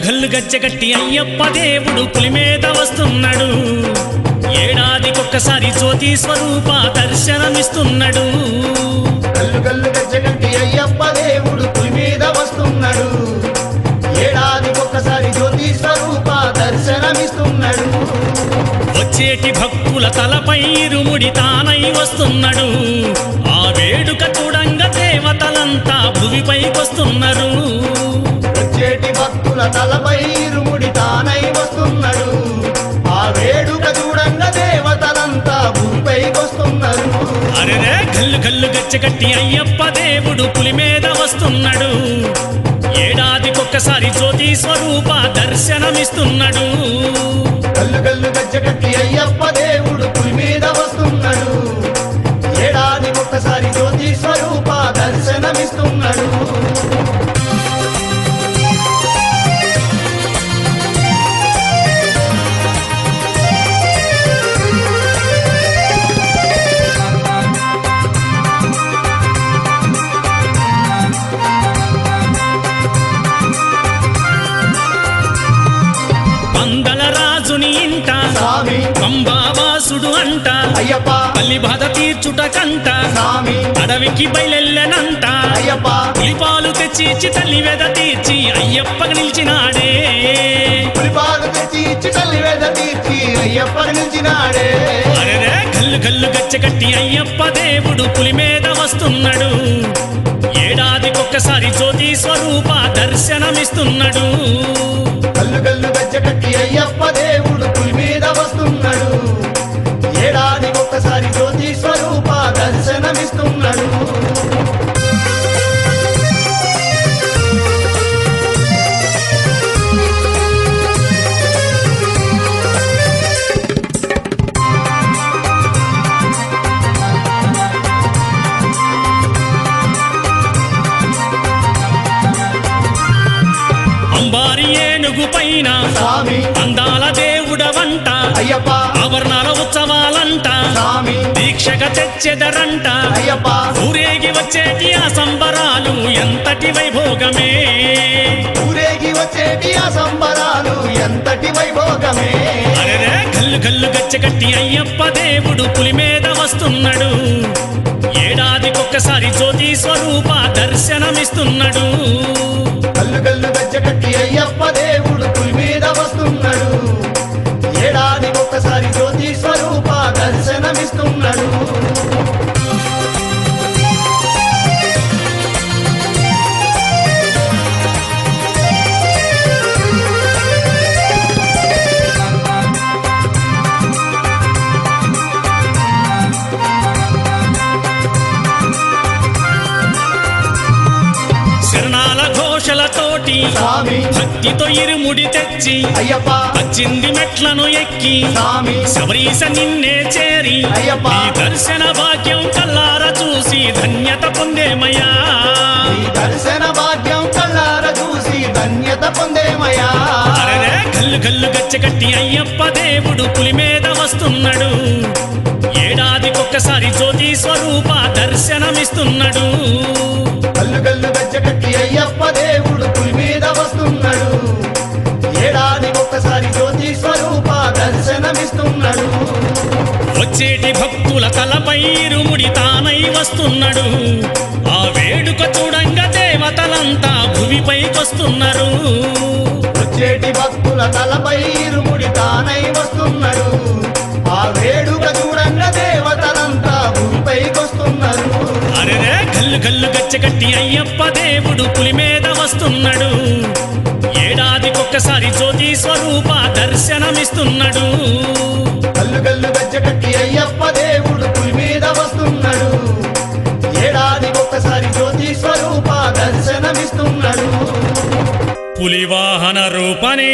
గల్లు గజ్జగట్టి అయ్యప్ప దేవుడు పులి మీద వస్తున్నాడు. ఏడాదికొక్కసారి జ్యోతి స్వరూప దర్శనమిస్తున్నాడు. గల్లు గల్లు గజ్జగట్టి అయ్యప్ప దేవుడు పులి మీద వస్తున్నాడు. ఏడాదికొక్కసారి జ్యోతి స్వరూప దర్శనమిస్తున్నాడు. వచ్చేటి భక్తుల తలపై ఇరుముడి తానై వస్తున్నాడు. ఆ వేడుక చూడంగా దేవతలంతా భువిపైకొస్తున్నారు. వచ్చేటి భక్తుల తలపై ఇరుముడి తానై వస్తున్నాడు. ఆ వేడుక చూడంగా దేవతలంతా భూమిపైకొస్తున్నారు. అరే గల్లు గల్లు గజ్జగట్టి అయ్యప్ప దేవుడు పులి మీద వస్తున్నాడు. ఏడాదికొక్కసారి జ్యోతి స్వరూప దర్శనమిస్తున్నాడు. గల్లు గల్లు గజ్జగట్టి అయ్యప్ప దేవుడు పులి మీద వస్తున్నాడు. ఏడాదికొక్కసారి జ్యోతి స్వరూప దర్శనమిస్తున్నాడు. మంగళ రాజుని ఇంట స్వామి పంబావాసుడు అంట అయ్యప్ప పల్లి బాధ తీర్చుట కంట స్వామి అడవికి బయలెల్లెనంట. అయ్యప్ప పులిపాలు తెచ్చి తల్లి వెద తీర్చి అయ్యప్పకు నిలిచినాడే. పులిపాలు తెచ్చి ఇచ్చి తల్లి వేద తీర్చి అయ్యప్ప నిలిచినాడే. అరే గల్లు గల్లు గజ్జగట్టి అయ్యప్ప దేవుడు పులి మీద వస్తున్నాడు. ఏడాదికొక్కసారి జ్యోతి స్వరూప దర్శనమిస్తున్నాడు. గల్లు గల్లు గజ్జగట్టి అయ్యప్ప దేవుడు పులి మీద వస్తున్నాడు. ఏడాదికొక్కసారి జ్యోతి స్వరూప దర్శనమిస్తున్నాడు. అంబారి ఏనుగు పైన స్వామి అందాల దేవుడవంట. అయ్యప్ప ఆవరణాల ఉత్సవాలంట స్వామి దీక్షగా తెచ్చెదరంట. అయ్యప్ప ఊరేగి వచ్చేటి ఆ సంబరాలు ఎంతటి వైభోగమే. ఊరేగి వచ్చేటి ఆ సంబరాలు ఎంతటి వైభోగమే. అరే గల్లు గల్లు గజ్జగట్టి అయ్యప్ప దేవుడు పులి మీద వస్తున్నాడు. ఏడాదికొక్కసారి జ్యోతి స్వరూప దర్శనమిస్తున్నాడు. గల్లు గల్లు గజ్జగట్టి అయ్యప్ప దేవుడు పులి మీద వస్తున్నాడు. ఏడాదికొక్కసారి జ్యోతి స్వరూప దర్శనమిస్తున్నాడు. శరణాల ఘోషలతోటి స్వామి భక్తితో ఇరుముడి తెచ్చి అయ్యప్ప 18 మెట్లను ఎక్కి స్వామి శబరీశ నిన్నే చేరి అయ్యప్ప ఈ దర్శన భాగ్యం కల్లార చూసి ధన్యత పొందేమయ్యా. ఈ దర్శన భాగ్యం కళ్ళార చూసి ధన్యత పొందేమయ్యా. అరే గల్లు గల్లు గజ్జగట్టి అయ్యప్ప దేవుడు పులి మీద వస్తున్నాడు. ఏడాదికొక్కసారి జ్యోతి స్వరూప దర్శనమిస్తున్నాడు. గల్లు గల్లు గజ్జగట్టి అయ్యప్ప దేవుడు పులి మీద వస్తున్నాడు. ఏడాదికొక్కసారి జ్యోతి స్వరూప దర్శనమిస్తున్నాడు. వచ్చేటి భక్తుల తలపై ఇరుముడి తానై వస్తున్నాడు. ఆ వేడుక చూడంగా దేవతలంతా భువిపైకొస్తున్నారు. వచ్చేటి భక్తుల తలపై ఇరుముడి తానై వస్తున్నాడు. ఆ వేడుక చూడంగా దేవతలంతా భూమిపైకొస్తున్నారు. అరే గల్లు గల్లు గజ్జగట్టి అయ్యప్ప దేవుడు పులి మీద వస్తున్నాడు. ఏడాదికొక్కసారి జ్యోతి స్వరూప దర్శనమిస్తున్నాడు. గల్లు గల్లు గజ్జగట్టి అయ్యప్ప దేవుడు పులి మీద వస్తున్నాడు. ఏడాదికొక్కసారి జ్యోతి స్వరూప దర్శనమిస్తున్నాడు. పులి వాహన రూపనే